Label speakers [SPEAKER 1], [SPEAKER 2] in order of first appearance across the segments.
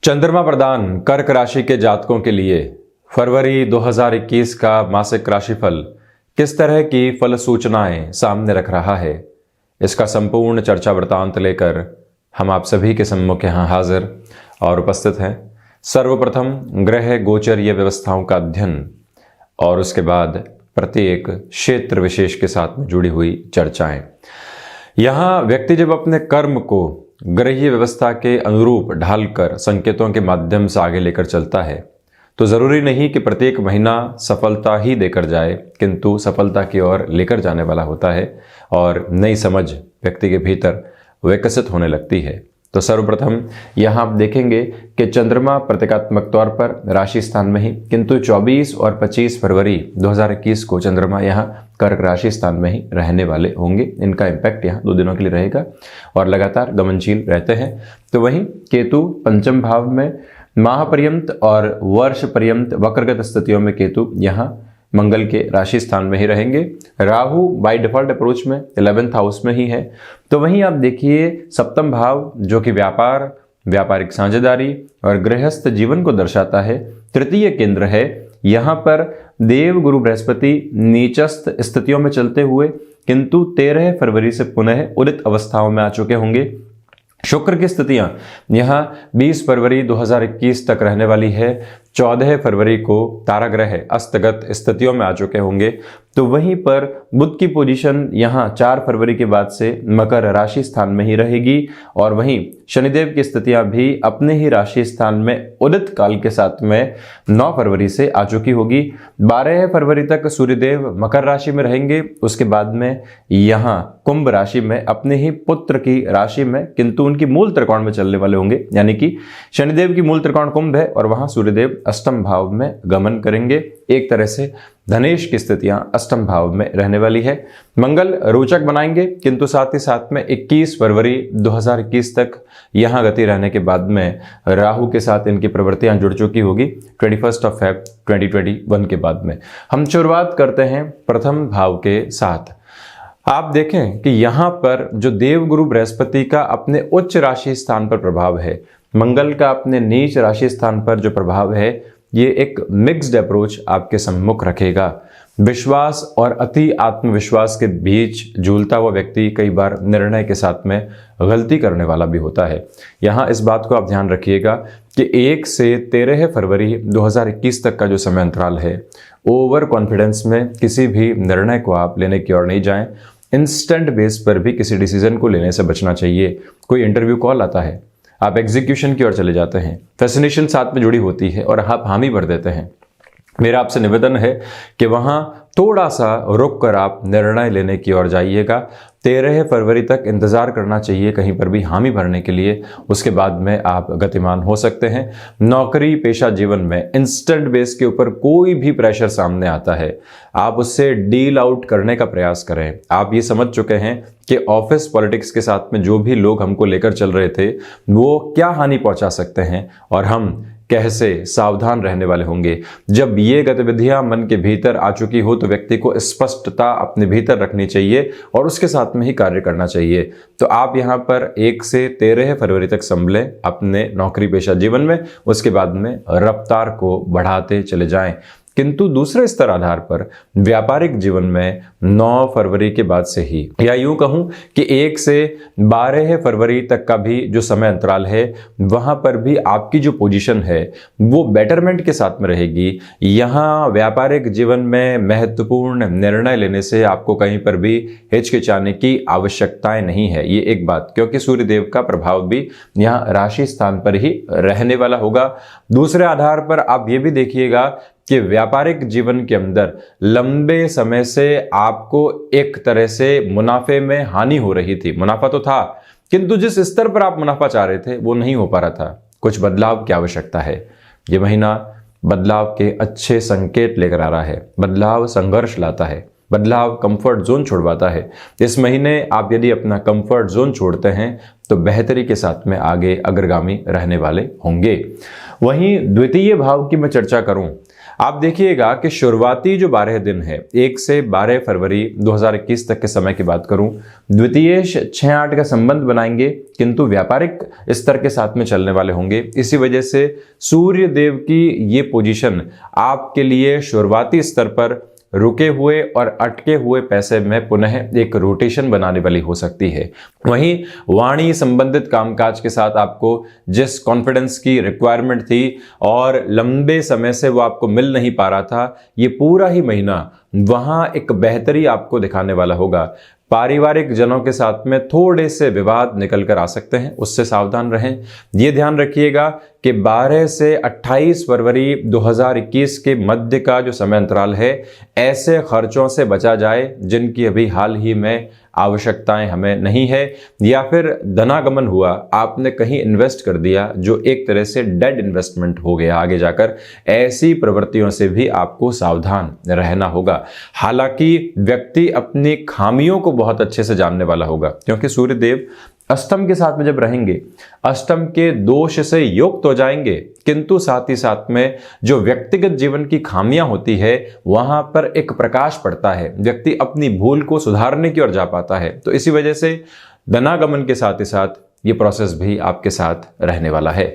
[SPEAKER 1] चंद्रमा प्रदान कर्क राशि के जातकों के लिए फरवरी 2021 का मासिक राशिफल किस तरह की फल सूचनाएं सामने रख रहा है, इसका संपूर्ण चर्चा वृतांत लेकर हम आप सभी के सम्मुख यहाँ हाजिर और उपस्थित हैं। सर्वप्रथम ग्रह गोचरीय व्यवस्थाओं का अध्ययन और उसके बाद प्रत्येक क्षेत्र विशेष के साथ में जुड़ी हुई चर्चाएं। यहाँ व्यक्ति जब अपने कर्म को ग्रहीय व्यवस्था के अनुरूप ढालकर संकेतों के माध्यम से आगे लेकर चलता है तो जरूरी नहीं कि प्रत्येक महीना सफलता ही देकर जाए, किंतु सफलता की ओर लेकर जाने वाला होता है और नई समझ व्यक्ति के भीतर विकसित होने लगती है। तो सर्वप्रथम यहाँ आप देखेंगे कि चंद्रमा प्रतीकात्मक तौर पर राशि स्थान में ही, किंतु 24 और 25 फरवरी 2021 को चंद्रमा यहाँ कर्क राशि स्थान में ही रहने वाले होंगे। इनका इम्पैक्ट यहाँ 2 दिनों के लिए रहेगा और लगातार गमनशील रहते हैं। तो वहीं केतु पंचम भाव में माह पर्यंत और वर्ष पर्यंत वक्रगत स्थितियों में केतु यहाँ मंगल के राशि स्थान में ही रहेंगे। राहु बाय डिफॉल्ट अप्रोच में 11th हाउस में ही है। तो वहीं आप देखिए सप्तम भाव जो कि व्यापार, व्यापारिक साझेदारी और गृहस्थ जीवन को दर्शाता है, तृतीय केंद्र है। यहाँ पर देव गुरु बृहस्पति नीचस्थ स्थितियों में चलते हुए किंतु 13 फरवरी से पुनः उदित अवस्थाओं में आ चुके होंगे। शुक्र की स्थितियां यहाँ 20 फरवरी 2021 तक रहने वाली है। 14 फरवरी को तारा ग्रह अस्तगत स्थितियों में आ चुके होंगे। तो वहीं पर बुध की पोजीशन यहाँ 4 फरवरी के बाद से मकर राशि स्थान में ही रहेगी और वहीं शनिदेव की स्थितियां भी अपने ही राशि स्थान में उदित काल के साथ में 9 फरवरी से आ चुकी होगी। 12 फरवरी तक सूर्यदेव मकर राशि में रहेंगे। उसके बाद में यहाँ कुंभ राशि में अपने ही पुत्र की राशि में, किंतु उनकी मूल त्रिकोण में चलने वाले होंगे, यानी कि शनिदेव की मूल त्रिकोण कुंभ है और वहां सूर्यदेव अष्टम भाव में गमन करेंगे। एक तरह से धनेश की स्थितियां अष्टम भाव में रहने वाली है। मंगल रोचक बनाएंगे, किंतु साथ ही साथ में 21 फरवरी 2021 तक यहां गति रहने के बाद में राहु के साथ इनकी प्रवृत्तियां जुड़ चुकी होगी 21 फेब 2021 के बाद में। हम शुरुआत करते हैं प्रथम भाव के साथ। आप देखें कि यहाँ पर जो देवगुरु बृहस्पति का अपने उच्च राशि स्थान पर प्रभाव है, मंगल का अपने नीच राशि स्थान पर जो प्रभाव है, ये एक मिक्स्ड अप्रोच आपके सम्मुख रखेगा। विश्वास और अति आत्मविश्वास के बीच झूलता हुआ व्यक्ति कई बार निर्णय के साथ में गलती करने वाला भी होता है। यहाँ इस बात को आप ध्यान रखिएगा कि 1 से 13 फरवरी 2021 तक का जो समय अंतराल है, ओवर कॉन्फिडेंस में किसी भी निर्णय को आप लेने की ओर नहीं जाएं। इंस्टेंट बेस पर भी किसी डिसीजन को लेने से बचना चाहिए। कोई इंटरव्यू कॉल आता है, आप एग्जीक्यूशन की ओर चले जाते हैं, फैसिनेशन साथ में जुड़ी होती है और आप हामी भर देते हैं। मेरा आपसे निवेदन है कि वहां थोड़ा सा रुक कर आप निर्णय लेने की ओर जाइएगा। 13 फरवरी तक इंतजार करना चाहिए कहीं पर भी हामी भरने के लिए, उसके बाद में आप गतिमान हो सकते हैं। नौकरी पेशा जीवन में इंस्टेंट बेस के ऊपर कोई भी प्रेशर सामने आता है, आप उससे डील आउट करने का प्रयास करें। आप ये समझ चुके हैं कि ऑफिस पॉलिटिक्स के साथ में जो भी लोग हमको लेकर चल रहे थे वो क्या हानि पहुंचा सकते हैं और हम कैसे सावधान रहने वाले होंगे। जब ये गतिविधियां मन के भीतर आ चुकी हो तो व्यक्ति को स्पष्टता अपने भीतर रखनी चाहिए और उसके साथ में ही कार्य करना चाहिए। तो आप यहाँ पर 1 से 13 फरवरी तक संभलें अपने नौकरी पेशा जीवन में, उसके बाद में रफ्तार को बढ़ाते चले जाएं। किंतु दूसरे स्तर आधार पर व्यापारिक जीवन में 9 फरवरी के बाद से ही, या यूं कहूं कि 1 से 12 फरवरी तक का भी जो समय अंतराल है, वहां पर भी आपकी जो पोजीशन है वो बेटरमेंट के साथ में रहेगी। यहां व्यापारिक जीवन में महत्वपूर्ण निर्णय लेने से आपको कहीं पर भी हिचकिचाने की आवश्यकताएं नहीं है। ये एक बात, क्योंकि सूर्यदेव का प्रभाव भी यहाँ राशि स्थान पर ही रहने वाला होगा। दूसरे आधार पर आप ये भी देखिएगा कि व्यापारिक जीवन के अंदर लंबे समय से आपको एक तरह से मुनाफे में हानि हो रही थी। मुनाफा तो था, किंतु जिस स्तर पर आप मुनाफा चाह रहे थे वो नहीं हो पा रहा था। कुछ बदलाव की आवश्यकता है। ये महीना बदलाव के अच्छे संकेत लेकर आ रहा है। बदलाव संघर्ष लाता है, बदलाव कंफर्ट जोन छुड़वाता है। इस महीने आप यदि अपना कंफर्ट जोन छोड़ते हैं तो बेहतरी के साथ में आगे अग्रगामी रहने वाले होंगे। वहीं द्वितीय भाव की मैं चर्चा करूं, आप देखिएगा कि शुरुआती जो 12 दिन है, 1 से 12 फरवरी 2021 तक के समय की बात करूं, द्वितीयेश 6-8 का संबंध बनाएंगे, किंतु व्यापारिक स्तर के साथ में चलने वाले होंगे। इसी वजह से सूर्य देव की ये पोजीशन आपके लिए शुरुआती स्तर पर रुके हुए और अटके हुए पैसे में पुनः एक रोटेशन बनाने वाली हो सकती है। वहीं वाणी संबंधित कामकाज के साथ आपको जिस कॉन्फिडेंस की रिक्वायरमेंट थी और लंबे समय से वो आपको मिल नहीं पा रहा था, ये पूरा ही महीना वहां एक बेहतरी आपको दिखाने वाला होगा। पारिवारिक जनों के साथ में थोड़े से विवाद निकल कर आ सकते हैं, उससे सावधान रहें। ये ध्यान रखिएगा कि 12 से 28 फरवरी 2021 के मध्य का जो समय अंतराल है, ऐसे खर्चों से बचा जाए जिनकी अभी हाल ही में आवश्यकताएं हमें नहीं है, या फिर धनागमन हुआ, आपने कहीं इन्वेस्ट कर दिया जो एक तरह से डेड इन्वेस्टमेंट हो गया आगे जाकर, ऐसी प्रवृत्तियों से भी आपको सावधान रहना होगा। हालांकि व्यक्ति अपनी खामियों को बहुत अच्छे से जानने वाला होगा, क्योंकि सूर्यदेव अष्टम के साथ में जब रहेंगे, अष्टम के दोष से युक्त हो जाएंगे, किंतु साथ ही साथ में जो व्यक्तिगत जीवन की खामियां होती है वहां पर एक प्रकाश पड़ता है, व्यक्ति अपनी भूल को सुधारने की ओर जा पाता है। तो इसी वजह से धनागमन के साथ ही साथ ये प्रोसेस भी आपके साथ रहने वाला है।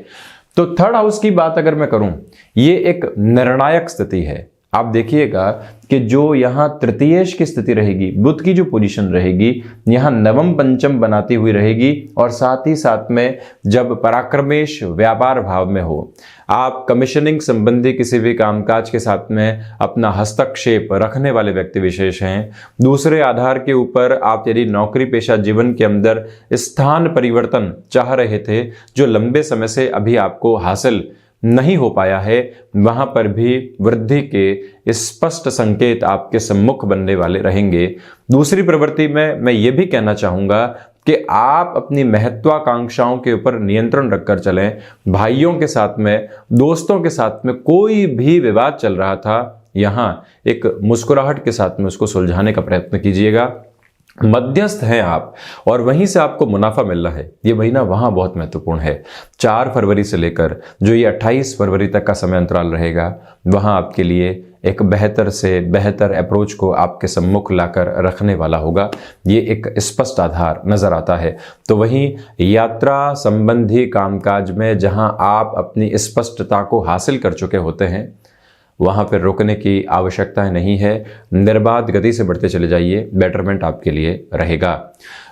[SPEAKER 1] तो थर्ड हाउस की बात अगर मैं करूं, ये एक निर्णायक स्थिति है। आप देखिएगा कि जो यहाँ तृतीयेश की स्थिति रहेगी, बुध की जो पोजीशन रहेगी, यहाँ नवम पंचम बनाती हुई रहेगी, और साथ ही साथ में जब पराक्रमेश व्यापार भाव में हो, आप कमीशनिंग संबंधी किसी भी कामकाज के साथ में अपना हस्तक्षेप रखने वाले व्यक्ति विशेष हैं, दूसरे आधार के ऊपर आप यदि नौकरी पेशा जीवन के अंदर स्थान परिवर्तन चाह रहे थे जो लंबे समय से अभी आपको हासिल नहीं हो पाया है, वहां पर भी वृद्धि के स्पष्ट संकेत आपके सम्मुख बनने वाले रहेंगे। दूसरी प्रवृत्ति में मैं ये भी कहना चाहूंगा कि आप अपनी महत्वाकांक्षाओं के ऊपर नियंत्रण रखकर चलें। भाइयों के साथ में, दोस्तों के साथ में कोई भी विवाद चल रहा था, यहां एक मुस्कुराहट के साथ में उसको सुलझाने का प्रयत्न कीजिएगा। मध्यस्थ हैं आप और वहीं से आपको मुनाफा मिल रहा है, ये महीना वहां बहुत महत्वपूर्ण है। 4 फरवरी से लेकर जो ये 28 फरवरी तक का समय अंतराल रहेगा, वहां आपके लिए एक बेहतर से बेहतर अप्रोच को आपके सम्मुख लाकर रखने वाला होगा, ये एक स्पष्ट आधार नजर आता है। तो वहीं यात्रा संबंधी कामकाज में जहां आप अपनी स्पष्टता को हासिल कर चुके होते हैं, वहां पर रुकने की आवश्यकता नहीं है, निर्बाध गति से बढ़ते चले जाइए, बेटरमेंट आपके लिए रहेगा।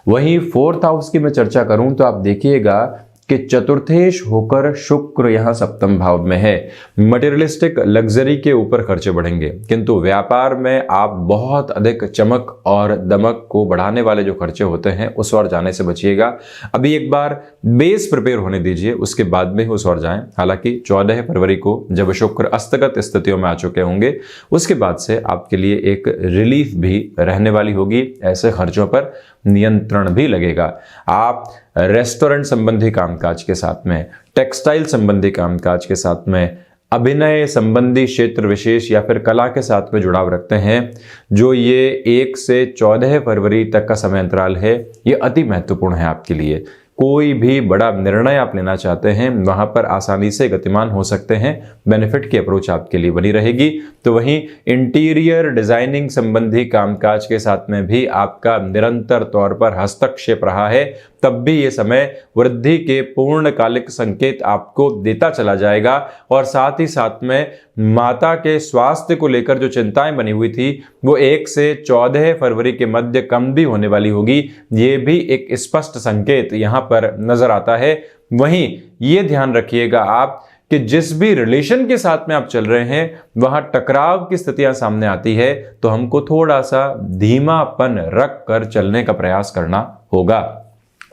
[SPEAKER 1] वहीं फोर्थ हाउस की मैं चर्चा करूं तो आप देखिएगा कि चतुर्थेश होकर शुक्र यहां सप्तम भाव में है। मटेरियलिस्टिक लग्जरी के ऊपर खर्चे बढ़ेंगे, किंतु व्यापार में आप बहुत अधिक चमक और दमक को बढ़ाने वाले जो खर्चे होते हैं उस ओर जाने से बचिएगा। अभी एक बार बेस प्रिपेयर होने दीजिए, उसके बाद में ही उस ओर जाएं। हालांकि 14 फरवरी को जब शुक्र अस्तगत स्थितियों में आ चुके होंगे, उसके बाद से आपके लिए एक रिलीफ भी रहने वाली होगी, ऐसे खर्चों पर नियंत्रण भी लगेगा। आप रेस्टोरेंट संबंधी कामकाज के साथ में, टेक्सटाइल संबंधी कामकाज के साथ में, अभिनय संबंधी क्षेत्र विशेष या फिर कला के साथ में जुड़ाव रखते हैं, जो ये 1 से 14 फरवरी तक का समय अंतराल है, ये अति महत्वपूर्ण है आपके लिए। कोई भी बड़ा निर्णय आप लेना चाहते हैं, वहां पर आसानी से गतिमान हो सकते हैं, बेनिफिट की अप्रोच आपके लिए बनी रहेगी। तो वहीं इंटीरियर डिजाइनिंग संबंधी कामकाज के साथ में भी आपका निरंतर तौर पर हस्तक्षेप रहा है, तब भी ये समय वृद्धि के पूर्णकालिक संकेत आपको देता चला जाएगा। और साथ ही साथ में माता के स्वास्थ्य को लेकर जो चिंताएं बनी हुई थी, वो 1 से 14 फरवरी के मध्य कम भी होने वाली होगी, ये भी एक स्पष्ट संकेत यहां पर नजर आता है। वहीं ये ध्यान रखिएगा आप कि जिस भी रिलेशन के साथ में आप चल रहे हैं, वहां टकराव की स्थितियां सामने आती है, तो हमको थोड़ा सा धीमापन रख कर चलने का प्रयास करना होगा।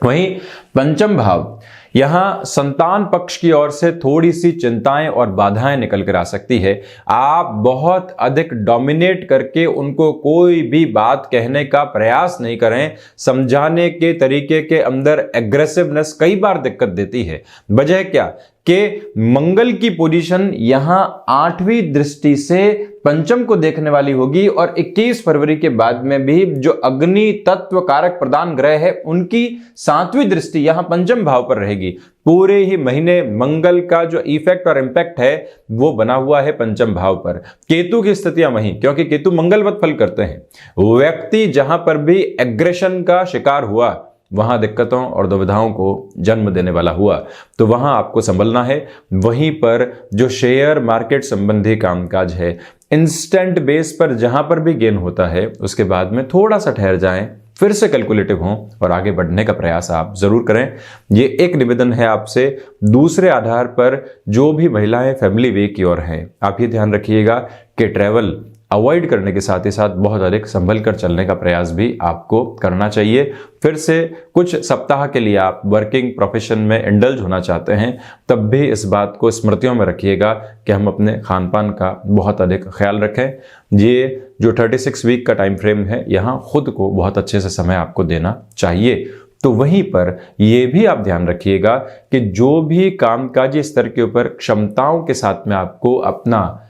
[SPEAKER 1] वहीं पंचम भाव, यहां संतान पक्ष की ओर से थोड़ी सी चिंताएं और बाधाएं निकल कर आ सकती है। आप बहुत अधिक डोमिनेट करके उनको कोई भी बात कहने का प्रयास नहीं करें। समझाने के तरीके के अंदर एग्रेसिवनेस कई बार दिक्कत देती है। वजह क्या कि मंगल की पोजीशन यहां 8वीं दृष्टि से पंचम को देखने वाली होगी और 21 फरवरी के बाद में भी जो अग्नि तत्व कारक प्रधान ग्रह है उनकी 7वीं दृष्टि यहां पंचम भाव पर रहेगी। पूरे ही महीने मंगल का जो इफेक्ट और इंपैक्ट है वो बना हुआ है पंचम भाव पर। केतु की स्थितियां वहीं, क्योंकि केतु मंगलवत फल करते हैं। व्यक्ति जहां पर भी एग्रेशन का शिकार हुआ वहां दिक्कतों और दुविधाओं को जन्म देने वाला हुआ, तो वहां आपको संभलना है। वहीं पर जो शेयर मार्केट संबंधी कामकाज है, इंस्टेंट बेस पर जहां पर भी गेन होता है उसके बाद में थोड़ा सा ठहर जाएं, फिर से कैलकुलेटिव हों और आगे बढ़ने का प्रयास आप जरूर करें। ये एक निवेदन है आपसे। दूसरे आधार पर जो भी महिलाएं फैमिली वे की ओर हैं, आप ये ध्यान रखिएगा कि ट्रैवल अवॉइड करने के साथ ही साथ बहुत अधिक संभल कर चलने का प्रयास भी आपको करना चाहिए। फिर से कुछ सप्ताह के लिए आप वर्किंग प्रोफेशन में इंडल्ज होना चाहते हैं, तब भी इस बात को स्मृतियों में रखिएगा कि हम अपने खान पान का बहुत अधिक ख्याल रखें। ये जो 36 वीक का टाइम फ्रेम है, यहाँ खुद को बहुत अच्छे से समय आपको देना चाहिए। तो वहीं पर यह भी आप ध्यान रखिएगा कि जो भी कामकाजी स्तर के ऊपर क्षमताओं के साथ में आपको अपना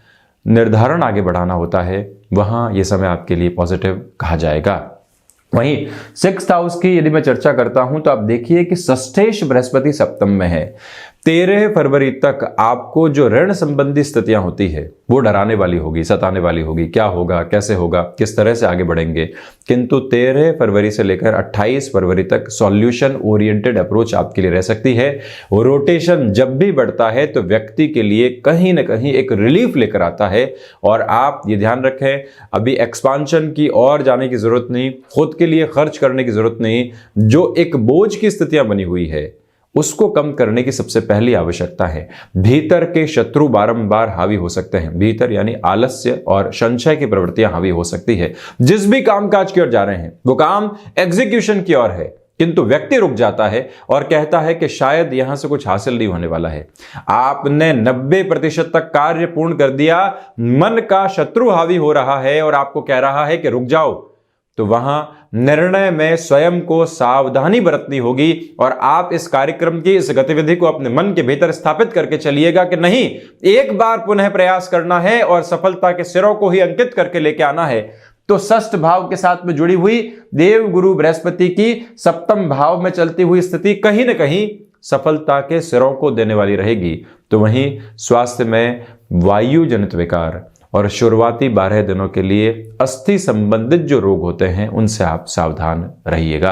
[SPEAKER 1] निर्धारण आगे बढ़ाना होता है, वहां यह समय आपके लिए पॉजिटिव कहा जाएगा। वहीं 6th हाउस की यदि मैं चर्चा करता हूं तो आप देखिए कि षष्ठेश बृहस्पति सप्तम में है। 13 फरवरी तक आपको जो ऋण संबंधी स्थितियां होती है वो डराने वाली होगी, सताने वाली होगी। क्या होगा, कैसे होगा, किस तरह से आगे बढ़ेंगे, किंतु 13 फरवरी से लेकर 28 फरवरी तक सॉल्यूशन ओरिएंटेड अप्रोच आपके लिए रह सकती है। रोटेशन जब भी बढ़ता है तो व्यक्ति के लिए कहीं ना कहीं एक रिलीफ लेकर आता है। और आप ये ध्यान रखें, अभी एक्सपांशन की ओर जाने की जरूरत नहीं, खुद के लिए खर्च करने की जरूरत नहीं। जो एक बोझ की स्थितियां बनी हुई है उसको कम करने की सबसे पहली आवश्यकता है। भीतर के शत्रु बारंबार हावी हो सकते हैं, भीतर यानी आलस्य और संशय की प्रवृत्तियां हावी हो सकती है। जिस भी कामकाज की ओर जा रहे हैं वो काम एग्जीक्यूशन की ओर है, किंतु व्यक्ति रुक जाता है और कहता है कि शायद यहां से कुछ हासिल नहीं होने वाला है। आपने 90% तक कार्य पूर्ण कर दिया, मन का शत्रु हावी हो रहा है और आपको कह रहा है कि रुक जाओ, तो वहां निर्णय में स्वयं को सावधानी बरतनी होगी और आप इस कार्यक्रम की, इस गतिविधि को अपने मन के भीतर स्थापित करके चलिएगा कि नहीं, एक बार पुनः प्रयास करना है और सफलता के सिरों को ही अंकित करके लेके आना है। तो षष्ठ भाव के साथ में जुड़ी हुई देव गुरु बृहस्पति की सप्तम भाव में चलती हुई स्थिति कहीं ना कहीं सफलता के सिरों को देने वाली रहेगी। तो वहीं स्वास्थ्य में वायु जनित विकार और शुरुआती 12 दिनों के लिए अस्थि संबंधित जो रोग होते हैं उनसे आप सावधान रहिएगा।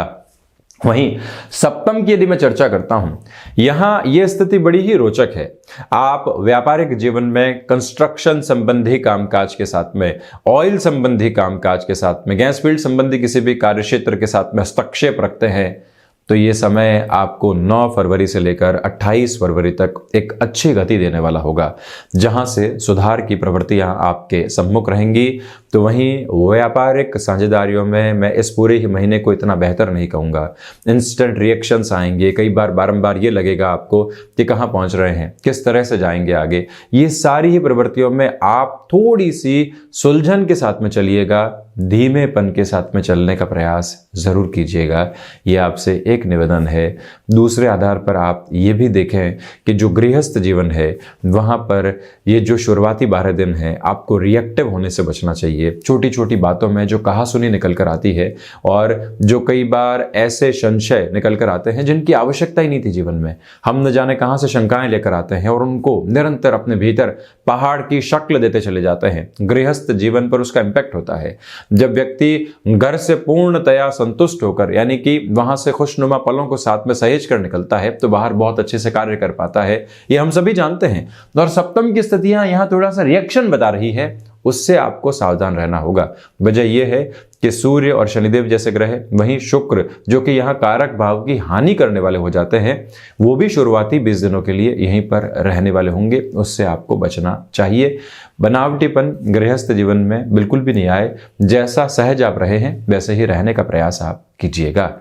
[SPEAKER 1] वहीं सप्तम की यदि मैं चर्चा करता हूं, यहां यह स्थिति बड़ी ही रोचक है। आप व्यापारिक जीवन में कंस्ट्रक्शन संबंधी कामकाज के साथ में, ऑयल संबंधी कामकाज के साथ में, गैस फील्ड संबंधी किसी भी कार्य क्षेत्र के साथ में हस्तक्षेप रखते हैं, तो ये समय आपको 9 फरवरी से लेकर 28 फरवरी तक एक अच्छी गति देने वाला होगा, जहां से सुधार की प्रवृत्तियां आपके सम्मुख रहेंगी। तो वहीं व्यापारिक साझेदारियों में मैं इस पूरे ही महीने को इतना बेहतर नहीं कहूँगा। इंस्टेंट रिएक्शंस आएंगे, कई बार बारंबार ये लगेगा आपको कि कहाँ पहुँच रहे हैं, किस तरह से जाएंगे आगे। ये सारी ही प्रवृत्तियों में आप थोड़ी सी सुलझन के साथ में चलिएगा, धीमेपन के साथ में चलने का प्रयास जरूर कीजिएगा। ये आपसे एक निवेदन है। दूसरे आधार पर आप ये भी देखें कि जो गृहस्थ जीवन है वहाँ पर ये जो शुरुआती 12 दिन हैं, आपको रिएक्टिव होने से बचना चाहिए। छोटी छोटी बातों में जो कहासुनी निकल कर आती है और जो कई बार ऐसे संशय निकल कर आते हैं जिनकी आवश्यकता ही नहीं थी जीवन में, हम न जाने कहाँ से शंकाएं लेकर आते हैं और उनको निरंतर अपने भीतर पहाड़ की शक्ल देते चले जाते हैं। गृहस्थ जीवन पर उसका इंपैक्ट होता है। जब व्यक्ति घर से पूर्णतया संतुष्ट होकर, यानी कि वहां से खुशनुमा पलों को साथ में सहेज कर निकलता है, तो बाहर बहुत अच्छे से कार्य कर पाता है। ये हम सभी जानते हैं। और सप्तम की स्थितियां यहां थोड़ा सा रिएक्शन बता रही है, उससे आपको सावधान रहना होगा। वजह यह है कि सूर्य और शनिदेव जैसे ग्रह, वहीं शुक्र जो कि यहाँ कारक भाव की हानि करने वाले हो जाते हैं, वो भी शुरुआती 20 दिनों के लिए यहीं पर रहने वाले होंगे। उससे आपको बचना चाहिए। बनावटीपन गृहस्थ जीवन में बिल्कुल भी नहीं आए। जैसा सहज आप रहे हैं वैसे ही रहने का प्रयास आप कीजिएगा।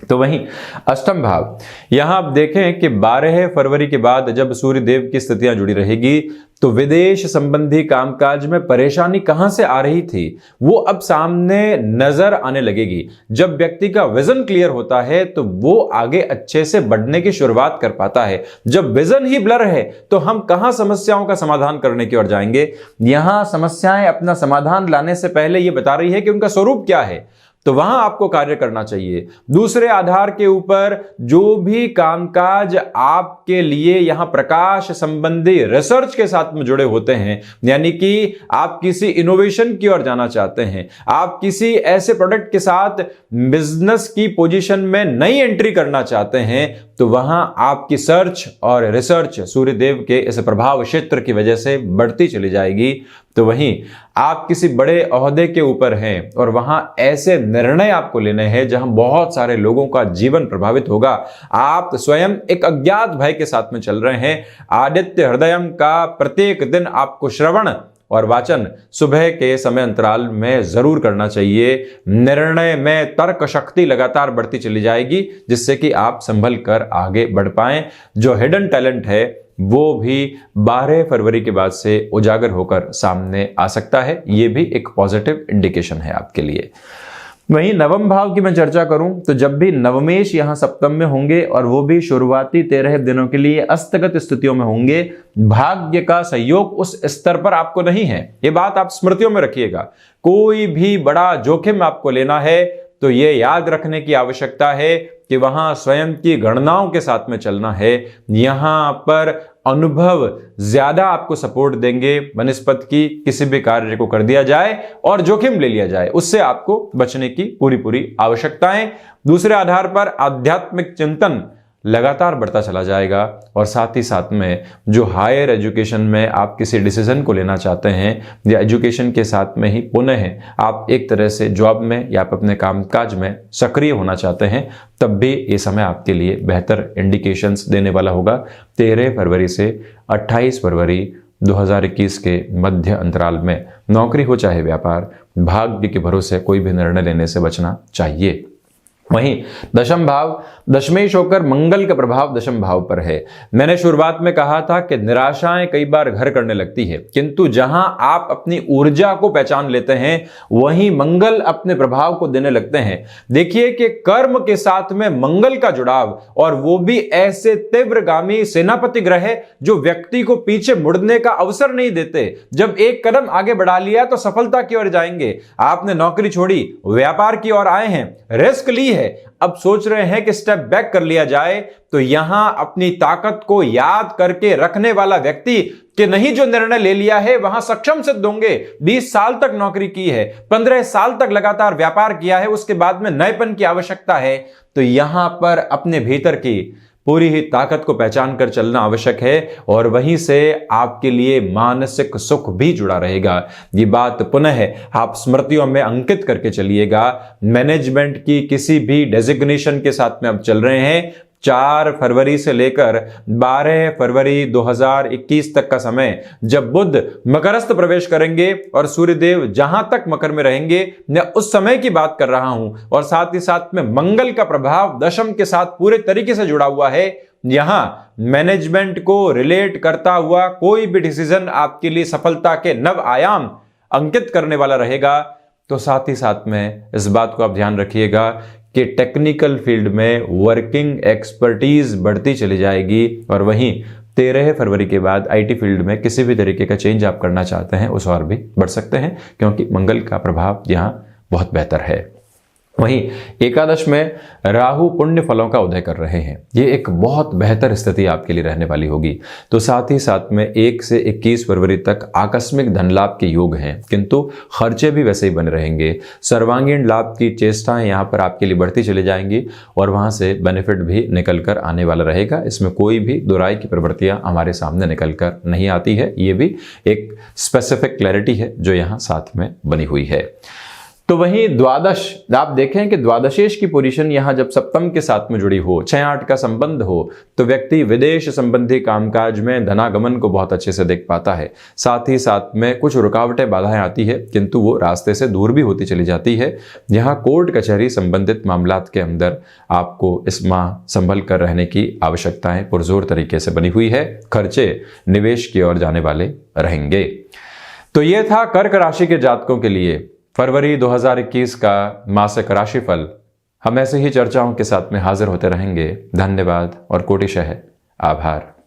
[SPEAKER 1] तो वहीं अष्टम भाव, यहां आप देखें कि 12 फरवरी के बाद जब सूर्य देव की स्थितियां जुड़ी रहेगी तो विदेश संबंधी कामकाज में परेशानी कहां से आ रही थी वो अब सामने नजर आने लगेगी। जब व्यक्ति का विजन क्लियर होता है तो वो आगे अच्छे से बढ़ने की शुरुआत कर पाता है। जब विजन ही ब्लर है तो हम कहां समस्याओं का समाधान करने की ओर जाएंगे। यहां समस्याएं अपना समाधान लाने से पहले ये बता रही है कि उनका स्वरूप क्या है, तो वहां आपको कार्य करना चाहिए। दूसरे आधार के ऊपर जो भी कामकाज आपके लिए यहां प्रकाश संबंधी रिसर्च के साथ में जुड़े होते हैं, यानी कि आप किसी इनोवेशन की ओर जाना चाहते हैं, आप किसी ऐसे प्रोडक्ट के साथ बिजनेस की पोजीशन में नई एंट्री करना चाहते हैं, तो वहां आपकी सर्च और रिसर्च सूर्यदेव के इस प्रभाव क्षेत्र की वजह से बढ़ती चली जाएगी। तो वहीं आप किसी बड़े ओहदे के ऊपर हैं और वहां ऐसे निर्णय आपको लेने हैं जहां बहुत सारे लोगों का जीवन प्रभावित होगा। आप स्वयं एक अज्ञात भय के साथ में चल रहे हैं। आदित्य हृदयम का प्रत्येक दिन आपको श्रवण और वाचन सुबह के समय अंतराल में जरूर करना चाहिए। निर्णय में तर्क शक्ति लगातार बढ़ती चली जाएगी जिससे कि आप संभल कर आगे बढ़ पाएं। जो हिडन टैलेंट है वो भी 12 फरवरी के बाद से उजागर होकर सामने आ सकता है। ये भी एक पॉजिटिव इंडिकेशन है आपके लिए। वहीं नवम भाव की मैं चर्चा करूं तो जब भी नवमेश यहां सप्तम में होंगे और वो भी शुरुआती 13 दिनों के लिए अस्तगत स्थितियों में होंगे, भाग्य का सहयोग उस स्तर पर आपको नहीं है। ये बात आप स्मृतियों में रखिएगा। कोई भी बड़ा जोखिम आपको लेना है तो ये याद रखने की आवश्यकता है कि वहां स्वयं की गणनाओं के साथ में चलना है। यहां पर अनुभव ज्यादा आपको सपोर्ट देंगे बनस्पत की किसी भी कार्य को कर दिया जाए और जोखिम ले लिया जाए, उससे आपको बचने की पूरी आवश्यकता है। दूसरे आधार पर आध्यात्मिक चिंतन लगातार बढ़ता चला जाएगा और साथ ही साथ में जो हायर एजुकेशन में आप किसी डिसीजन को लेना चाहते हैं या एजुकेशन के साथ में ही पुनः आप एक तरह से जॉब में या आप अपने कामकाज में सक्रिय होना चाहते हैं, तब भी ये समय आपके लिए बेहतर इंडिकेशंस देने वाला होगा। 13 फरवरी से 28 फरवरी 2021 के मध्य अंतराल में नौकरी हो चाहे व्यापार, भाग्य के भरोसे कोई भी निर्णय लेने से बचना चाहिए। वहीं दशम भाव, दशमेश होकर मंगल का प्रभाव दशम भाव पर है। मैंने शुरुआत में कहा था कि निराशाएं कई बार घर करने लगती है, किंतु जहां आप अपनी ऊर्जा को पहचान लेते हैं वहीं मंगल अपने प्रभाव को देने लगते हैं। देखिए कि कर्म के साथ में मंगल का जुड़ाव, और वो भी ऐसे तीव्रगामी सेनापति ग्रह जो व्यक्ति को पीछे मुड़ने का अवसर नहीं देते। जब एक कदम आगे बढ़ा लिया तो सफलता की ओर जाएंगे। आपने नौकरी छोड़ी, व्यापार की ओर आए हैं, रिस्क ली है, अब सोच रहे हैं कि स्टेप बैक कर लिया जाए, तो यहां अपनी ताकत को याद करके रखने वाला व्यक्ति कि नहीं, जो निर्णय ले लिया है वहां सक्षम सिद्ध होंगे। 20 साल तक नौकरी की है, 15 साल तक लगातार व्यापार किया है, उसके बाद में नएपन की आवश्यकता है, तो यहां पर अपने भीतर की पूरी ही ताकत को पहचान कर चलना आवश्यक है और वहीं से आपके लिए मानसिक सुख भी जुड़ा रहेगा। ये बात पुनः आप स्मृतियों में अंकित करके चलिएगा। मैनेजमेंट की किसी भी डेजिग्नेशन के साथ में आप चल रहे हैं, 4 फरवरी से लेकर 12 फरवरी 2021 तक का समय, जब बुध मकरस्थ प्रवेश करेंगे और सूर्यदेव जहां तक मकर में रहेंगे, मैं उस समय की बात कर रहा हूं। और साथ ही साथ में मंगल का प्रभाव दशम के साथ पूरे तरीके से जुड़ा हुआ है। यहां मैनेजमेंट को रिलेट करता हुआ कोई भी डिसीजन आपके लिए सफलता के नव आयाम अंकित करने वाला रहेगा। तो साथ ही साथ में इस बात को आप ध्यान रखिएगा कि टेक्निकल फील्ड में वर्किंग एक्सपर्टीज बढ़ती चली जाएगी। और वहीं 13 फरवरी के बाद आईटी फील्ड में किसी भी तरीके का चेंज आप करना चाहते हैं उस और भी बढ़ सकते हैं, क्योंकि मंगल का प्रभाव यहां बहुत बेहतर है। वहीं एकादश में राहु पुण्य फलों का उदय कर रहे हैं। ये एक बहुत बेहतर स्थिति आपके लिए रहने वाली होगी। तो साथ ही साथ में 1 से 21 फरवरी तक आकस्मिक धन लाभ के योग हैं, किंतु खर्चे भी वैसे ही बने रहेंगे। सर्वांगीण लाभ की चेष्टाएं यहाँ पर आपके लिए बढ़ती चली जाएंगी और वहां से बेनिफिट भी निकल कर आने वाला रहेगा। इसमें कोई भी दुराई की प्रवृत्तियां हमारे सामने निकल कर नहीं आती है। ये भी एक स्पेसिफिक क्लैरिटी है जो यहाँ साथ में बनी हुई है। तो वहीं द्वादश, आप देखें कि द्वादशेश की पोजीशन यहां जब सप्तम के साथ में जुड़ी हो, 6-8 का संबंध हो, तो व्यक्ति विदेश संबंधी कामकाज में धनागमन को बहुत अच्छे से देख पाता है। साथ ही साथ में कुछ रुकावटें, बाधाएं आती है, किंतु वो रास्ते से दूर भी होती चली जाती है। यहाँ कोर्ट कचहरी संबंधित मामलात के अंदर आपको इस माह संभल कर रहने की आवश्यकताएं पुरजोर तरीके से बनी हुई है। खर्चे निवेश की ओर जाने वाले रहेंगे। तो ये था कर्क राशि के जातकों के लिए फरवरी 2021 का मासिक राशिफल। हम ऐसे ही चर्चाओं के साथ में हाजिर होते रहेंगे। धन्यवाद और कोटिशः आभार।